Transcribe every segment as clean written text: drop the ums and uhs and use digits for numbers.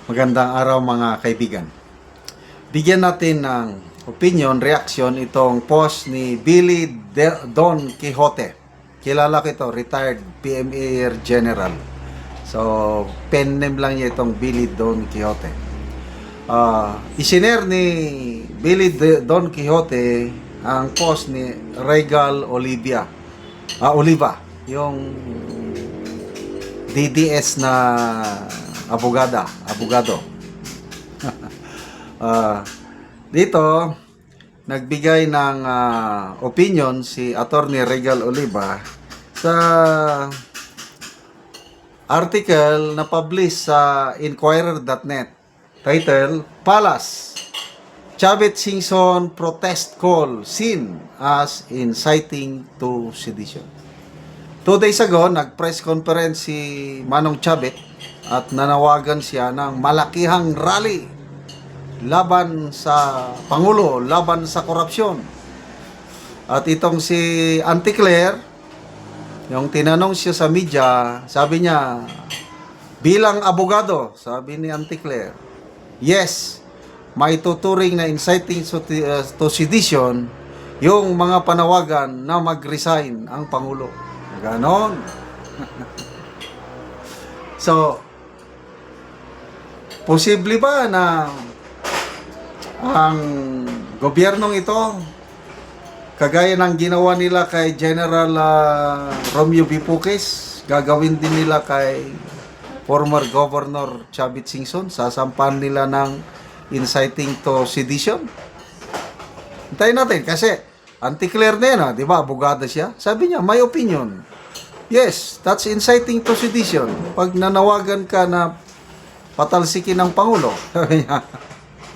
Magandang araw mga kaibigan. Bigyan natin ng opinion, reaction itong post ni Billy Don Quixote. Kilala ko ito, retired PMA General. So, pen name lang niya itong Billy Don Quixote. Isinare ni Billy Don Quixote ang post ni Regal Oliva, yung DDS na abogado. Dito, nagbigay ng opinion si Attorney Regal Oliva sa article na publish sa Inquirer.net. Title, Palace, Chavit Singson protest call seen as inciting to sedition. 2 days ago, nag-press conference si Manong Chavit at nanawagan siya ng malakihang rally laban sa Pangulo, laban sa korupsyon. At itong si Auntie Claire, yung tinanong siya sa media, sabi niya, bilang abogado, sabi ni Auntie Claire, yes, may tuturing na inciting to sedition yung mga panawagan na mag-resign ang Pangulo. Ganon. So, posible ba na ang gobyernong ito, kagaya ng ginawa nila kay General Romeo V. Puques, gagawin din nila kay former Governor Chavit Singson? Sasampahan nila ng inciting to sedition? Hintayin natin kasi Auntie Claire na yan, di ba? Abogada siya. Sabi niya, may opinion. Yes, that's inciting to sedition. Pag nanawagan ka na patalsikin ng Pangulo. Sabi niya,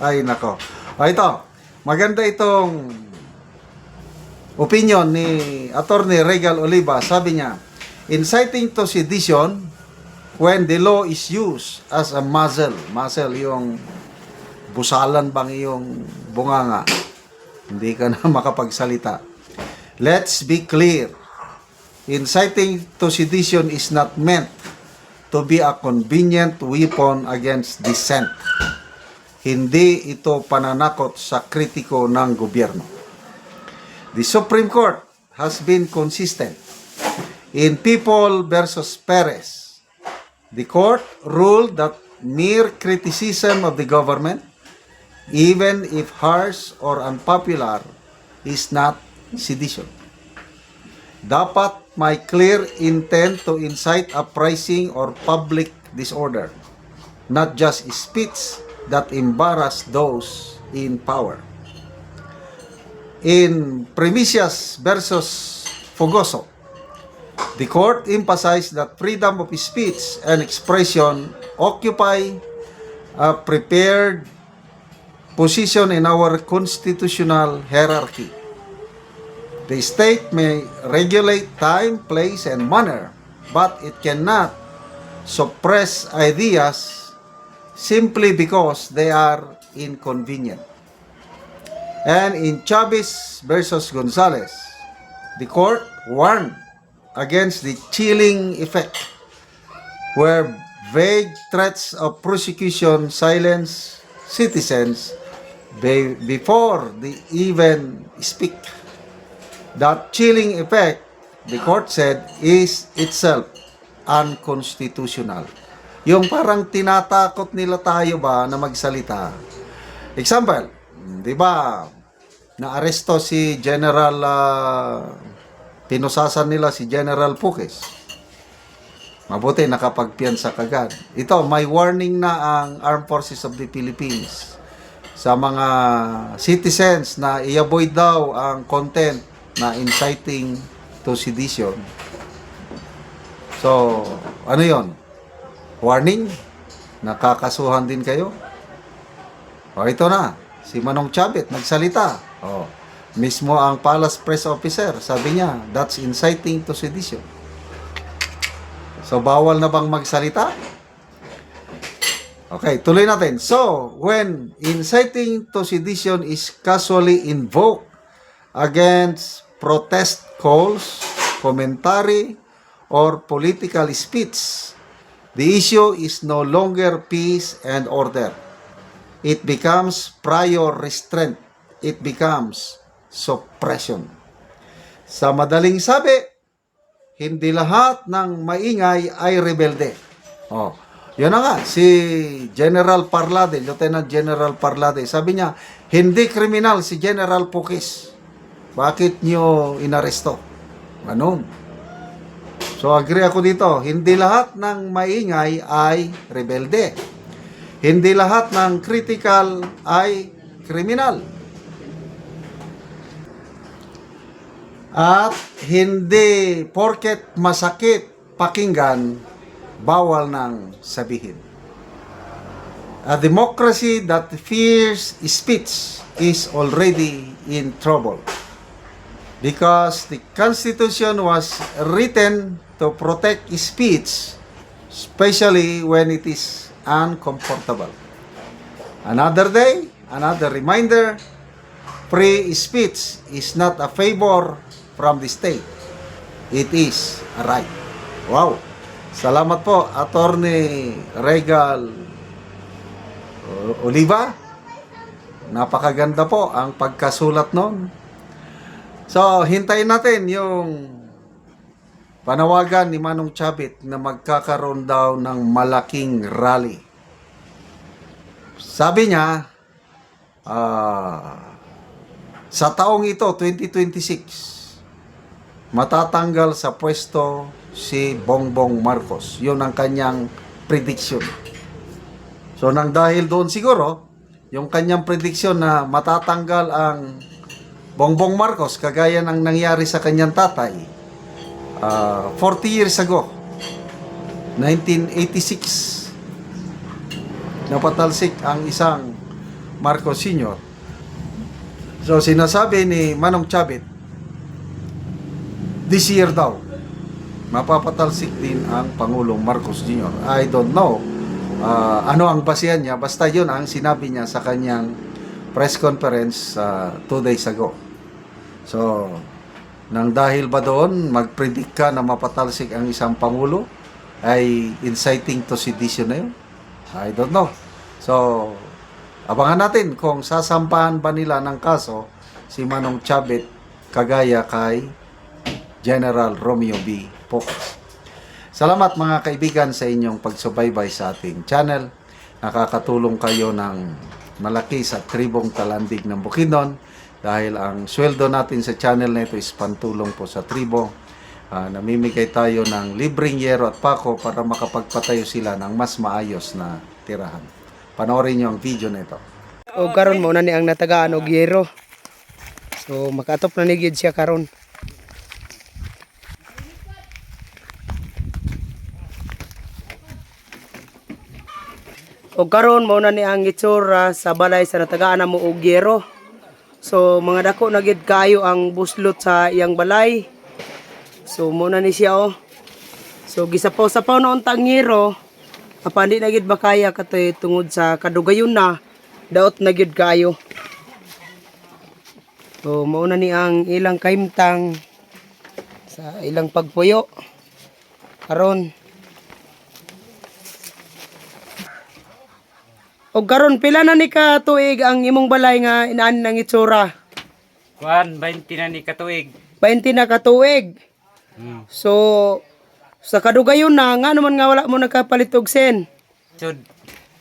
ay nako. Ito, maganda itong opinion ni Attorney Regal Oliva. Sabi niya, inciting to sedition when the law is used as a muzzle. Muzzle, yung busalan bang yung bunganga. Hindi ka na makapagsalita. Let's be clear. Inciting to sedition is not meant to be a convenient weapon against dissent. Hindi ito pananakot sa kritiko ng gobyerno. The Supreme Court has been consistent. In People versus Perez, the court ruled that mere criticism of the government, even if harsh or unpopular, is not sedition. Dapat may clear intent to incite uprising or public disorder, not just speech that embarrass those in power. In Primicias versus Fogoso, the court emphasized that freedom of speech and expression occupy a prepared position in our constitutional hierarchy. The state may regulate time, place, and manner, but it cannot suppress ideas simply because they are inconvenient. And in Chavez versus Gonzalez, the court warned against the chilling effect, where vague threats of prosecution silence citizens before they even speak. That chilling effect, the court said, is itself unconstitutional. Yung parang tinatakot nila tayo ba na magsalita. Example, di ba, naaresto si General, pinusasan nila si General Puques. Mabuti, nakapagpiyansa kagad. Ito, may warning na ang Armed Forces of the Philippines sa mga citizens na i-avoid daw ang content na inciting to sedition. So, ano yon? Warning? Nakakasuhan din kayo? O, ito na. Si Manong Chavit nagsalita. O, mismo ang Palace Press Officer, sabi niya, that's inciting to sedition. So, bawal na bang magsalita? Okay, tuloy natin. So, when inciting to sedition is casually invoked against protest calls, commentary, or political speech, The issue is no longer peace and order. It becomes prior restraint. It becomes suppression. Sa madaling sabi, hindi lahat ng maingay ay rebelde. Oh, yun na nga, si General Parlade, Lieutenant General Parlade, sabi niya, hindi kriminal si General Pukis. Bakit niyo inaresto? Ganun. So, agree ako dito. Hindi lahat ng maingay ay rebelde. Hindi lahat ng critical ay kriminal. At hindi porket masakit pakinggan, bawal nang sabihin. A democracy that fears speech is already in trouble. Because the Constitution was written to protect speech, especially when it is uncomfortable. Another day, another reminder, free speech is not a favor from the state. It is a right. Wow! Salamat po, Attorney Regal Oliva. Napakaganda po ang pagkasulat noon. So, hintayin natin yung panawagan ni Manong Chavit na magkakaroon daw ng malaking rally. Sabi niya, sa taong ito, 2026, matatanggal sa pwesto si Bongbong Marcos. Yun ang kanyang prediction. So, nang dahil doon siguro, yung kanyang prediction na matatanggal ang Bongbong Marcos, kagaya ng nangyari sa kanyang tatay, 40 years ago, 1986, napatalsik ang isang Marcos Sr. So, sinasabi ni Manong Chavit, this year daw, mapapatalsik din ang Pangulong Marcos Jr. I don't know ano ang basihan niya, basta yun ang sinabi niya sa kanyang press conference 2 days ago. So, nang dahil ba doon, mag-predict ka na mapatalsik ang isang Pangulo, ay inciting to sedition na yun? I don't know. So, abangan natin kung sasampahan ba nila ng kaso si Manong Chavit kagaya kay General Romeo B. Pocas. Salamat mga kaibigan sa inyong pagsubaybay sa ating channel. Nakakatulong kayo ng malaki sa tribong Talandig ng Bukidnon dahil ang sweldo natin sa channel na ito is pantulong po sa tribo. Namimigay tayo ng libreng yero at pako para makapagpatayo sila ng mas maayos na tirahan. Panoorin nyo ang video na ito. O karon mo na ni ang natagaan og yero. So makatop na ni gid siya karon. O karon mo na ni ang itsura sa balay sa natagaan mo og yero. So mga dako na gid kayo ang buslot sa iyang balay. So mo na ni siya oh. So gisapaw-sapaw na untang yero. Apandi na gid ba kaya katoy tungod sa kadugayon na daot na gid kayo. So mao na ni ang ilang kahimtang sa ilang pagpuyo. Karon o karon pila na ni ka tuig ang imong balay nga inaan ng itsura? Kuan 20 na ni katuig. 20 na ka tuig. So sa kadugayon na nga naman nga wala mo nakapalit og sen. Sud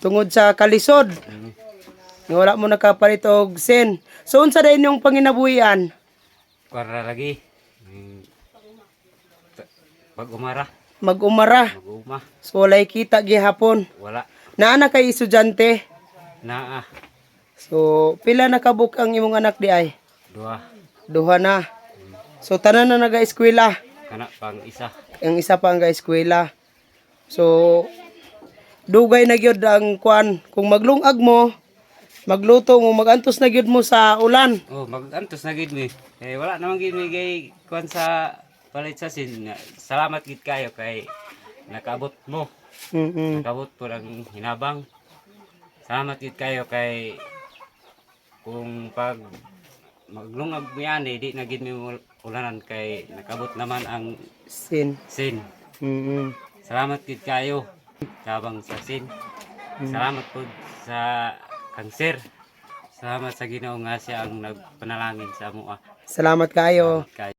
Tungod sa kalisod. Nga wala mo nakapalit og sen. So unsa dayon yung panginabuhian? kuan ra lagi. Pag-umara, Mag-umara. mag-uma, So walay kita gihapon. wala Naa na kay estudyante. naa So pila na kabuk ang imong anak di ay? duha Duha na. So tanan na naga-eskwela. kana pang isa. Ang isa pa ang ga-eskwela. So dugay na gyud ang kuan kung maglungag mo, magluto mo, magantos na gyud mo sa ulan. Oh, mag-antos na gid mi. Wala namang gid mi kay kuan sa palit sa sin. Salamat gid kayo kay nakaabot mo. Nakabot po ang hinabang. Salamat gid kayo kay kung pag maglungag mo yan, di na gid mi ulanan kay nakabot naman ang Sin. sin. Mm. Salamat gid kayo. tabang sasin. Salamat po sa kanser. Salamat sa Ginoo nga siya ang nagpanalangin sa amoa. Salamat kayo. Kay